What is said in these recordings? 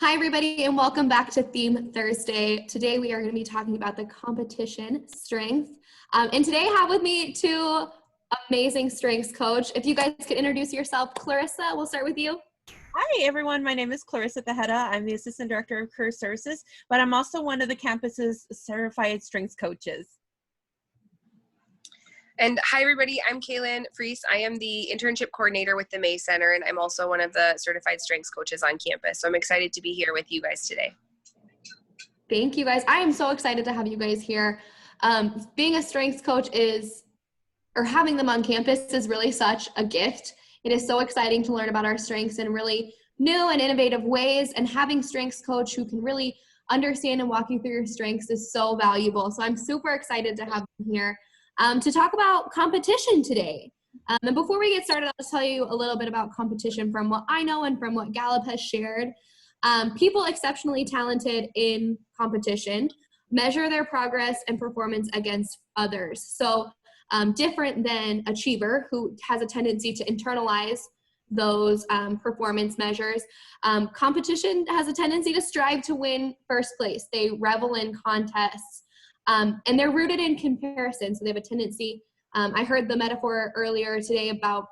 Hi, everybody, and welcome back to Theme Thursday. Today, we are going to be talking about the competition strength. And today, I have with me two amazing strengths coach. If you guys could introduce yourself, Clarissa, we'll start with you. Hi, everyone. My name is Clarissa Tejeda. I'm the Assistant Director of Career Services, but I'm also one of the campus's certified strengths coaches. And hi, everybody. I'm Kaelyn, Friese. I am the internship coordinator with the May Center, and I'm also one of the certified strengths coaches on campus. So I'm excited to be here with you guys today. Thank you, guys. I am so excited to have you guys here. Being a strengths coach having them on campus is really such a gift. It is so exciting to learn about our strengths in really new and innovative ways, and having strengths coach who can really understand and walk you through your strengths is so valuable. So I'm super excited to have them here to talk about competition today. And before we get started, I'll just tell you a little bit about competition from what I know and from what Gallup has shared. People exceptionally talented in competition measure their progress and performance against others. So different than achiever, who has a tendency to internalize those performance measures. Competition has a tendency to strive to win first place. They revel in contests, and they're rooted in comparison. So they have a tendency, I heard the metaphor earlier today about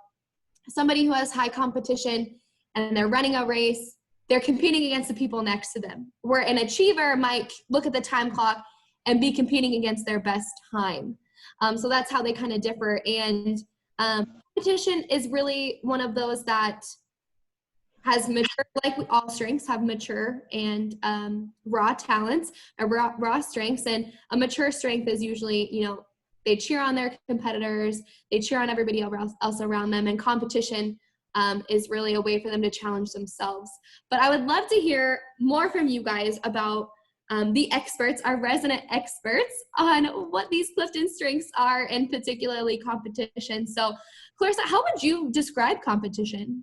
somebody who has high competition and they're running a race. They're competing against the people next to them, where an achiever might look at the time clock and be competing against their best time. So that's how they kind of differ. And competition is really one of those that has mature, like all strengths have mature and raw talents, raw strengths. And a mature strength is usually, they cheer on their competitors, they cheer on everybody else around them. And competition is really a way for them to challenge themselves. But I would love to hear more from you guys about the experts, our resident experts, on what these Clifton strengths are, and particularly competition. So, Clarissa, how would you describe competition?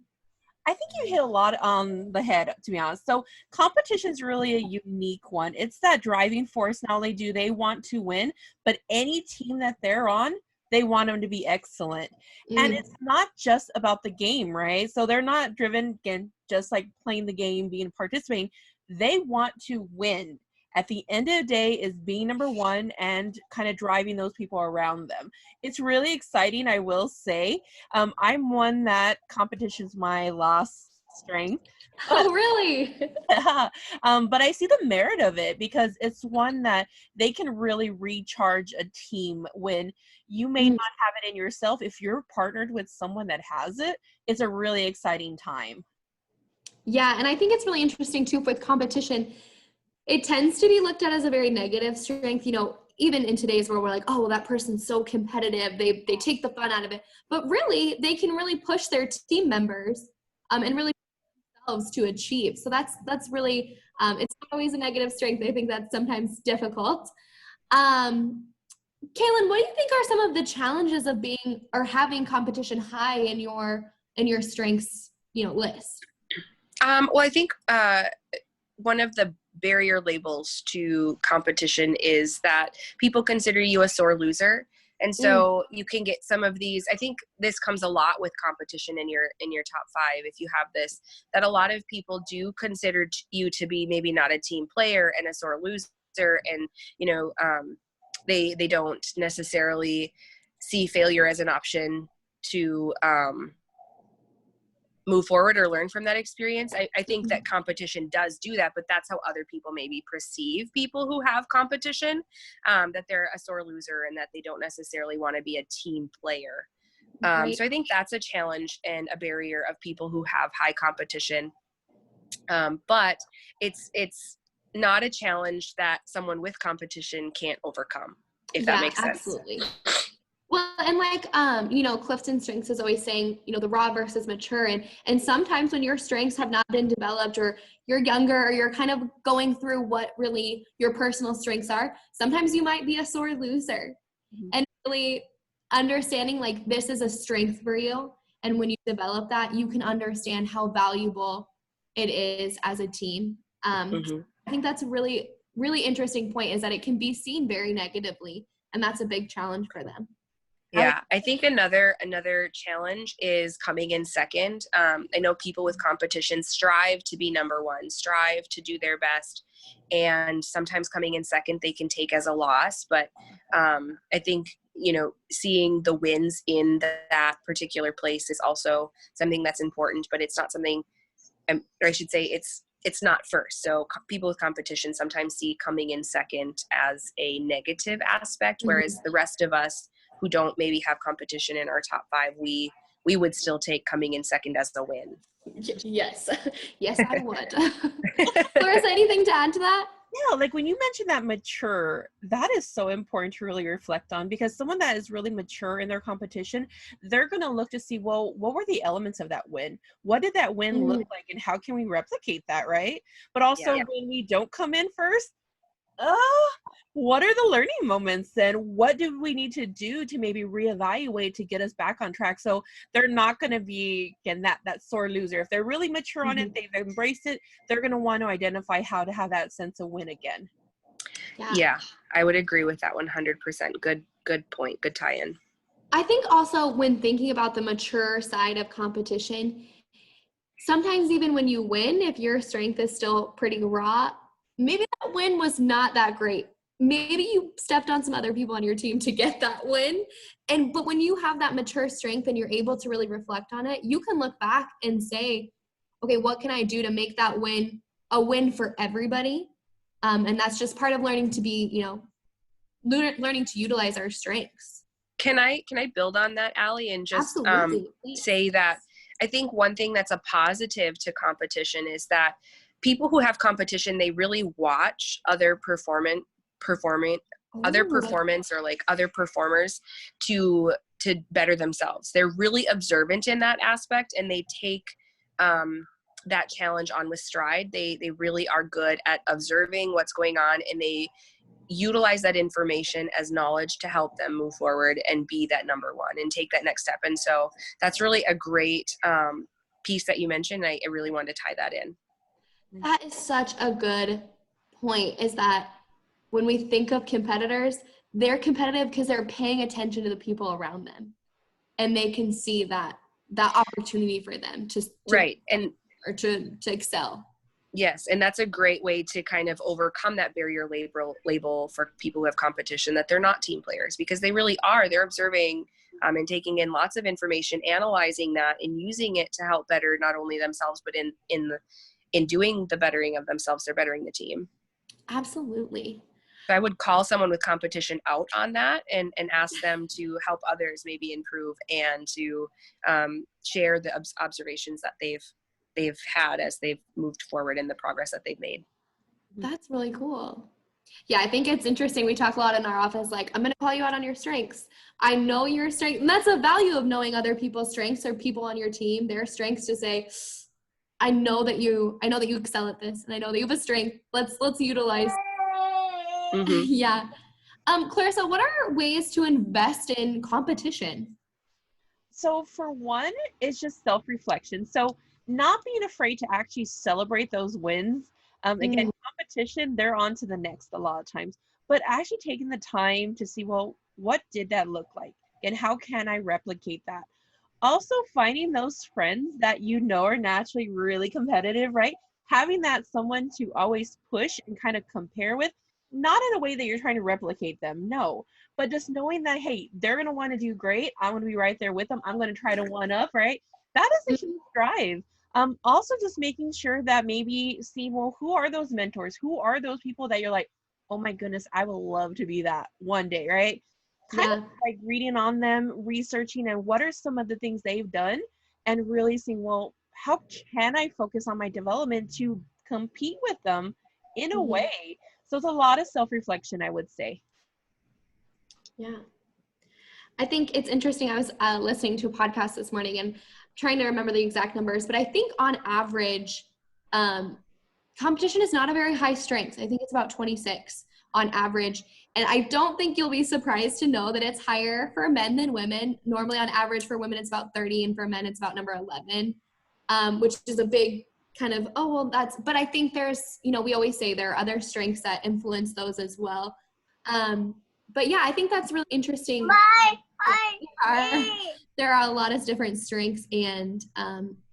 I think you hit a lot on the head, to be honest. So competition is really a unique one. It's that driving force. Not only do they want to win, but any team that they're on, they want them to be excellent. And it's not just about the game, right? So they're not driven, again, just like playing the game, participating. They want to win. At the end of the day is being number one and kind of driving those people around them. It's really exciting, I will say. I'm one that competition's my lost strength. Oh, really? But I see the merit of it, because it's one that they can really recharge a team when you may not have it in yourself. If you're partnered with someone that has it, it's a really exciting time. Yeah, and I think it's really interesting too with competition. It tends to be looked at as a very negative strength, even in today's world, we're like, oh, well, that person's so competitive. They take the fun out of it. But really, they can really push their team members and really push themselves to achieve. So that's really, it's not always a negative strength. I think that's sometimes difficult. Kaelyn, what do you think are some of the challenges of being or having competition high in your strengths, list? Well, I think one of the barrier labels to competition is that people consider you a sore loser. And so you can get some of these. I think this comes a lot with competition in your top five. If you have this, that a lot of people do consider you to be maybe not a team player and a sore loser. And, they don't necessarily see failure as an option to move forward or learn from that experience. I think that competition does do that, but that's how other people maybe perceive people who have competition, that they're a sore loser and that they don't necessarily want to be a team player. So I think that's a challenge and a barrier of people who have high competition. But it's not a challenge that someone with competition can't overcome, if that makes sense. Absolutely. Well, and Clifton Strengths is always saying, the raw versus mature. And sometimes when your strengths have not been developed, or you're younger, or you're kind of going through what really your personal strengths are, sometimes you might be a sore loser. And really understanding this is a strength for you. And when you develop that, you can understand how valuable it is as a team. I think that's a really, really interesting point, is that it can be seen very negatively. And that's a big challenge for them. Yeah, I think another challenge is coming in second. I know people with competition strive to be number one, strive to do their best, and sometimes coming in second they can take as a loss. But I think, seeing the wins in that particular place is also something that's important, but it's not something, or I should say it's not first. So people with competition sometimes see coming in second as a negative aspect, whereas the rest of us who don't maybe have competition in our top 5, we would still take coming in second as a win. Yes. Yes, I would. Clarissa, anything to add to that? Yeah, like when you mentioned that mature, that is so important to really reflect on, because someone that is really mature in their competition, they're going to look to see, well, what were the elements of that win? What did that win look like, and how can we replicate that, right? But also when we don't come in first, what are the learning moments, and what do we need to do to maybe reevaluate to get us back on track? So they're not going to be, again, that sore loser. If they're really mature on it, they've embraced it, they're going to want to identify how to have that sense of win again. Yeah, I would agree with that 100%. Good point. Good tie-in. I think also when thinking about the mature side of competition, sometimes even when you win, if your strength is still pretty raw, maybe that win was not that great. Maybe you stepped on some other people on your team to get that win. But when you have that mature strength and you're able to really reflect on it, you can look back and say, okay, what can I do to make that win a win for everybody? And that's just part of learning to be, learning to utilize our strengths. Can I build on that, Allie, and just say that I think one thing that's a positive to competition is that people who have competition, they really watch other performance or like other performers to better themselves. They're really observant in that aspect, and they take that challenge on with stride. They really are good at observing what's going on, and they utilize that information as knowledge to help them move forward and be that number one and take that next step. And so that's really a great piece that you mentioned. I really wanted to tie that in. That is such a good point, is that when we think of competitors, they're competitive because they're paying attention to the people around them, and they can see that opportunity for them to excel. Yes, and that's a great way to kind of overcome that barrier label for people who have competition, that they're not team players, because they really are. They're observing and taking in lots of information, analyzing that, and using it to help better not only themselves, but in doing the bettering of themselves, they're bettering the team. Absolutely. So I would call someone with competition out on that and ask them to help others maybe improve, and to share the observations that they've had as they've moved forward in the progress that they've made. That's really cool. Yeah, I think it's interesting. We talk a lot in our office, like, I'm going to call you out on your strengths. I know your strength. And that's a value of knowing other people's strengths, or people on your team, their strengths, to say, I know that you excel at this, and I know that you have a strength. Let's utilize. Yeah. Clarissa, what are ways to invest in competition? So for one, it's just self-reflection. So not being afraid to actually celebrate those wins. Again, competition, they're on to the next a lot of times, but actually taking the time to see, well, what did that look like? And how can I replicate that? Also finding those friends that are naturally really competitive, right? Having that someone to always push and kind of compare with, not in a way that you're trying to replicate them, no, but just knowing that, hey, they're going to want to do great. I'm going to be right there with them. I'm going to try to one up, right? That is a huge drive. Also just making sure that maybe see, well, who are those mentors? Who are those people that you're like, oh my goodness, I would love to be that one day, right? Kind of like reading on them, researching, and what are some of the things they've done, and really seeing, well, how can I focus on my development to compete with them in a way? So it's a lot of self-reflection, I would say. Yeah. I think it's interesting. I was listening to a podcast this morning and trying to remember the exact numbers, but I think on average, competition is not a very high strength. I think it's about 26 on average. And I don't think you'll be surprised to know that it's higher for men than women. Normally on average for women, it's about 30, and for men, it's about number 11, which is a big kind of, but I think there's, we always say there are other strengths that influence those as well. But yeah, I think that's really interesting. There are a lot of different strengths, and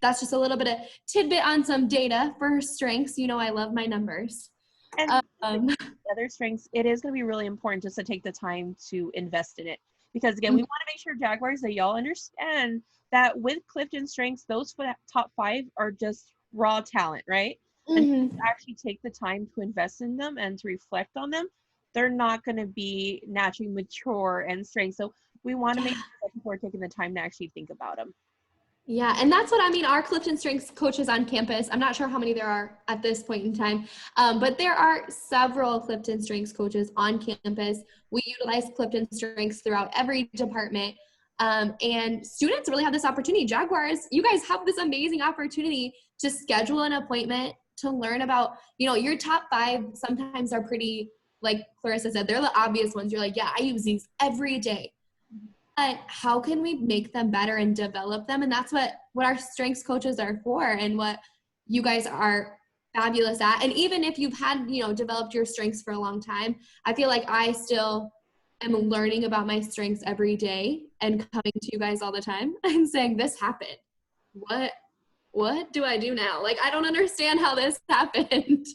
that's just a little bit of tidbit on some data for strengths. You know, I love my numbers. And other strengths, it is going to be really important just to take the time to invest in it. Because again, we want to make sure, Jaguars, that y'all understand that with Clifton strengths, those top 5 are just raw talent, right? And to actually take the time to invest in them and to reflect on them, they're not going to be naturally mature and strengths. So we want to make sure that people are taking the time to actually think about them. Yeah, and that's what I mean. Our Clifton Strengths coaches on campus, I'm not sure how many there are at this point in time, but there are several Clifton Strengths coaches on campus. We utilize Clifton Strengths throughout every department, and students really have this opportunity. Jaguars, you guys have this amazing opportunity to schedule an appointment to learn about, you know, your top 5 sometimes are pretty, like Clarissa said, they're the obvious ones. You're like, yeah, I use these every day. But how can we make them better and develop them? And that's what our strengths coaches are for, and what you guys are fabulous at. And even if you've had, you know, developed your strengths for a long time, I feel like I still am learning about my strengths every day and coming to you guys all the time and saying, this happened. What do I do now? Like, I don't understand how this happened.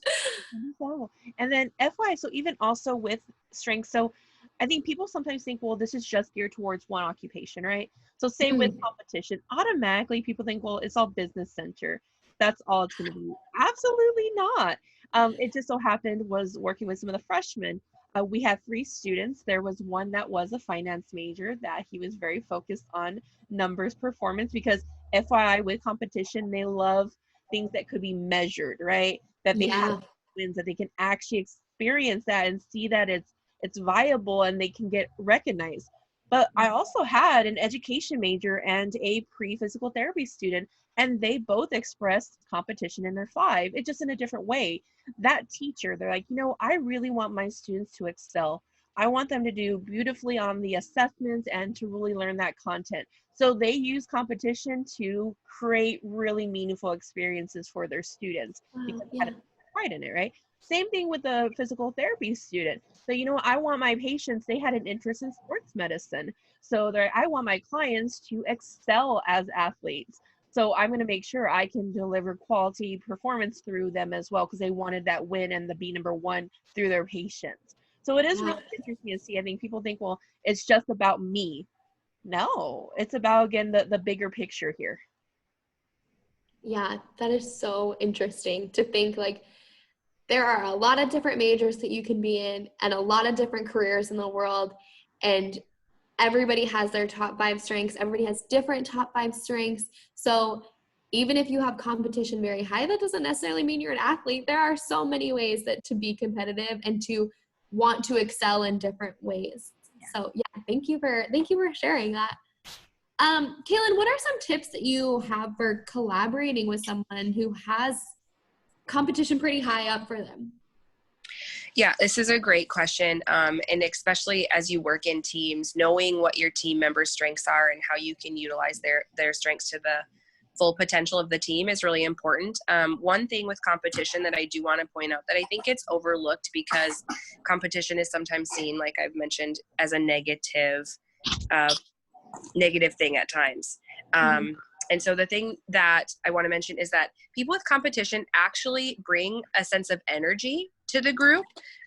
And then FY, so even also with strengths, so I think people sometimes think, well, this is just geared towards one occupation, right? So say with competition, automatically people think, well, it's all business center. That's all it's going to be. Absolutely not. It just so happened was working with some of the freshmen. We had 3 students. There was one that was a finance major that he was very focused on numbers performance, because FYI with competition, they love things that could be measured, right? That they have wins, that they can actually experience that and see that it's viable and they can get recognized. But I also had an education major and a pre-physical therapy student, and they both expressed competition in their 5. It's just in a different way. That teacher, they're like, you know, I really want my students to excel. I want them to do beautifully on the assessments and to really learn that content. So they use competition to create really meaningful experiences for their students because they had pride in it, right? Same thing with the physical therapy student. So, you know, I want my patients, they had an interest in sports medicine. So I want my clients to excel as athletes. So I'm going to make sure I can deliver quality performance through them as well, because they wanted that win and the be number 1 through their patients. So it is really interesting to see. I think people think, well, it's just about me. No, it's about, again, the bigger picture here. Yeah, that is so interesting to think, like, there are a lot of different majors that you can be in and a lot of different careers in the world, and everybody has their top 5 strengths. Everybody has different top 5 strengths. So even if you have competition very high, that doesn't necessarily mean you're an athlete. There are so many ways that to be competitive and to want to excel in different ways. So yeah, thank you for sharing that. Kaelyn, what are some tips that you have for collaborating with someone who has competition pretty high up for them? Yeah, this is a great question. And especially as you work in teams, knowing what your team members' strengths are and how you can utilize their strengths to the full potential of the team is really important. One thing with competition that I do want to point out that I think it's overlooked, because competition is sometimes seen, like I've mentioned, as a negative thing at times. And so the thing that I want to mention is that people with competition actually bring a sense of energy to the group,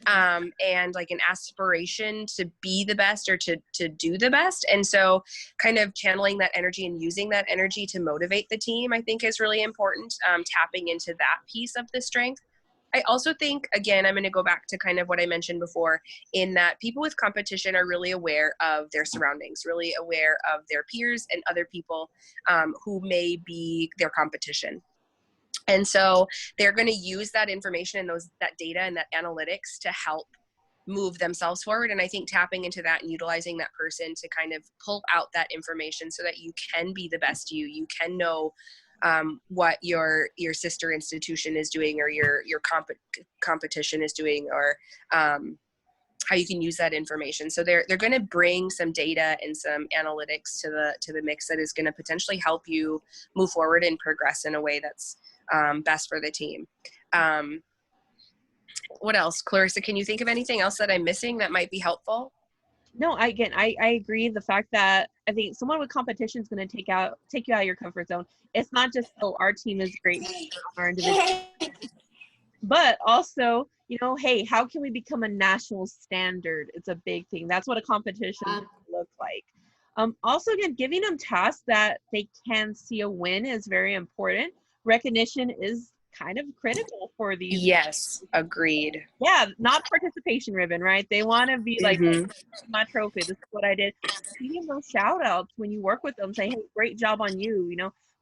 and like an aspiration to be the best or to do the best. And so kind of channeling that energy and using that energy to motivate the team, I think is really important, tapping into that piece of the strength. I also think, again, I'm going to go back to kind of what I mentioned before, in that people with competition are really aware of their surroundings, really aware of their peers and other people who may be their competition. And so they're going to use that information and that data and that analytics to help move themselves forward. And I think tapping into that and utilizing that person to kind of pull out that information so that you can be the best you can know what your sister institution is doing, or your competition is doing, or how you can use that information. So they're going to bring some data and some analytics to the mix that is going to potentially help you move forward and progress in a way that's best for the team. What else, Clarissa? Can you think of anything else that I'm missing that might be helpful? No, I agree. The fact that I think someone with competition is going to take you out of your comfort zone. It's not just, oh, our team is great on our individual, but also, hey, how can we become a national standard? It's a big thing. That's what a competition looks like. Also, again, giving them tasks that they can see a win is very important. Recognition is kind of critical for these. Yes, agreed. Yeah, not participation ribbon, right? They want to be like, hey, this is my trophy. This is what I did. Giving those shout outs when you work with them, say, hey, great job on you,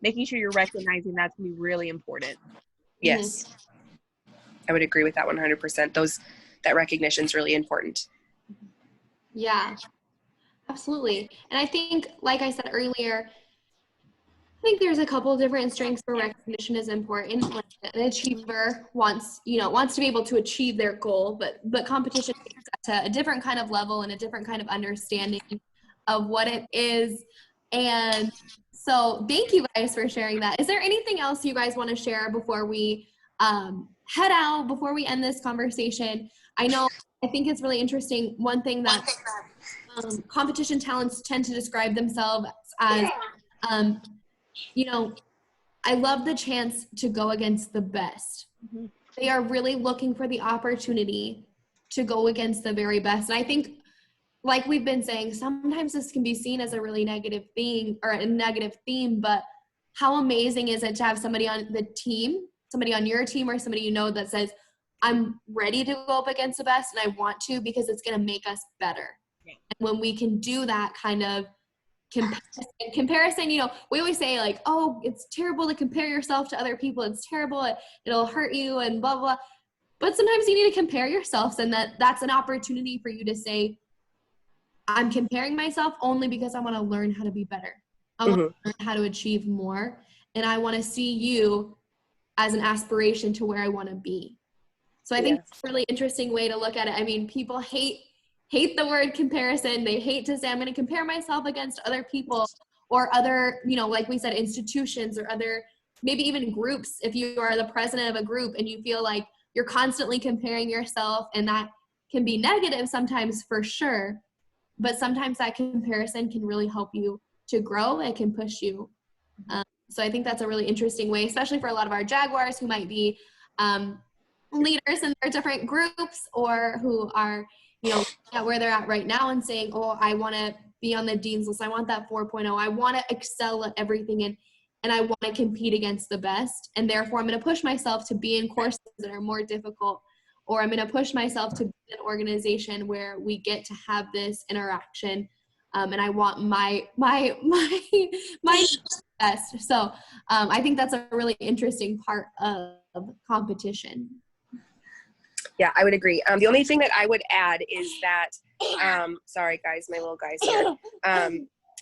making sure you're recognizing that's going to be really important. Yes. I would agree with that 100%. That recognition is really important. Yeah, absolutely. And I think, like I said earlier, I think there's a couple of different strengths where recognition is important. Like an achiever wants to be able to achieve their goal, but competition takes that to a different kind of level and a different kind of understanding of what it is. And so thank you guys for sharing that. Is there anything else you guys want to share before we head out, before we end this conversation? I think it's really interesting. One thing that competition talents tend to describe themselves as, I love the chance to go against the best. Mm-hmm. They are really looking for the opportunity to go against the very best. And I think, like we've been saying, sometimes this can be seen as a really negative thing or a negative theme, but how amazing is it to have somebody on the team, somebody on your team or somebody that says, I'm ready to go up against the best and I want to, because it's going to make us better. Yeah. And when we can do that kind of comparison, we always say like, oh, it's terrible to compare yourself to other people. It's terrible. It'll hurt you and blah, blah. But sometimes you need to compare yourselves, and that's an opportunity for you to say, I'm comparing myself only because I want to learn how to be better. I want to learn how to achieve more. And I want to see you as an aspiration to where I want to be. So I think it's a really interesting way to look at it. I mean, people hate the word comparison. They hate to say, I'm going to compare myself against other people or other, like we said, institutions or other, maybe even groups. If you are the president of a group and you feel like you're constantly comparing yourself, and that can be negative sometimes for sure, but sometimes that comparison can really help you to grow. It can push you. So I think that's a really interesting way, especially for a lot of our Jaguars who might be leaders in their different groups, or who are, at where they're at right now and saying, oh, I want to be on the dean's list. I want that 4.0. I want to excel at everything, and I want to compete against the best. And therefore, I'm going to push myself to be in courses that are more difficult, or I'm going to push myself to be in an organization where we get to have this interaction. And I want my best. So I think that's a really interesting part of competition. Yeah, I would agree. The only thing that I would add is that, sorry guys, my little guy's here.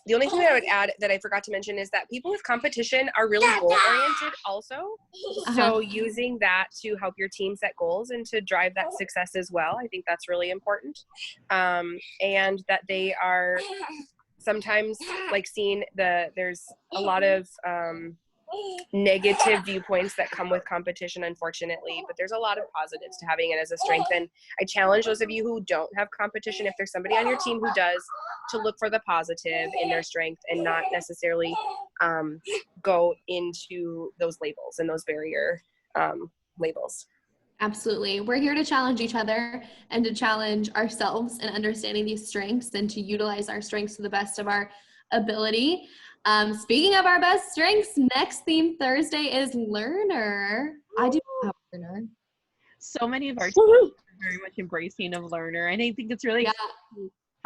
The only thing that I would add that I forgot to mention is that people with competition are really goal-oriented also. So using that to help your team set goals and to drive that success as well, I think that's really important. And that they are sometimes like seeing there's a lot of negative viewpoints that come with competition, unfortunately, but there's a lot of positives to having it as a strength. And I challenge those of you who don't have competition, if there's somebody on your team who does, to look for the positive in their strength and not necessarily go into those labels and those barrier labels. Absolutely. We're here to challenge each other and to challenge ourselves in understanding these strengths and to utilize our strengths to the best of our ability. Speaking of our best strengths, next theme Thursday is learner. I do have learner. So many of our teams are very much embracing of learner, and I think it's really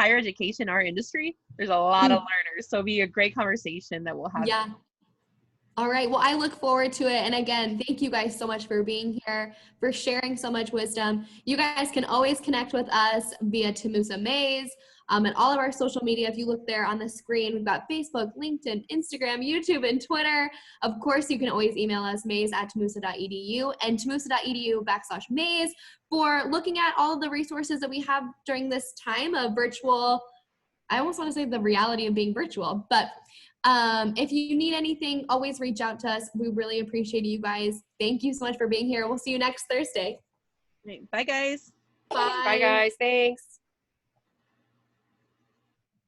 higher education, our industry. There's a lot of learners, so it'll be a great conversation that we'll have. Yeah. All right. Well, I look forward to it. And again, thank you guys so much for being here, for sharing so much wisdom. You guys can always connect with us via Tamusa Mays. And all of our social media, if you look there on the screen, we've got Facebook, LinkedIn, Instagram, YouTube, and Twitter. Of course, you can always email us, mays@tamusa.edu and tamusa.edu/mays for looking at all of the resources that we have during this time of virtual. I almost want to say the reality of being virtual, but if you need anything, always reach out to us. We really appreciate you guys. Thank you so much for being here. We'll see you next Thursday. Bye, guys. Bye. Bye, guys. Thanks.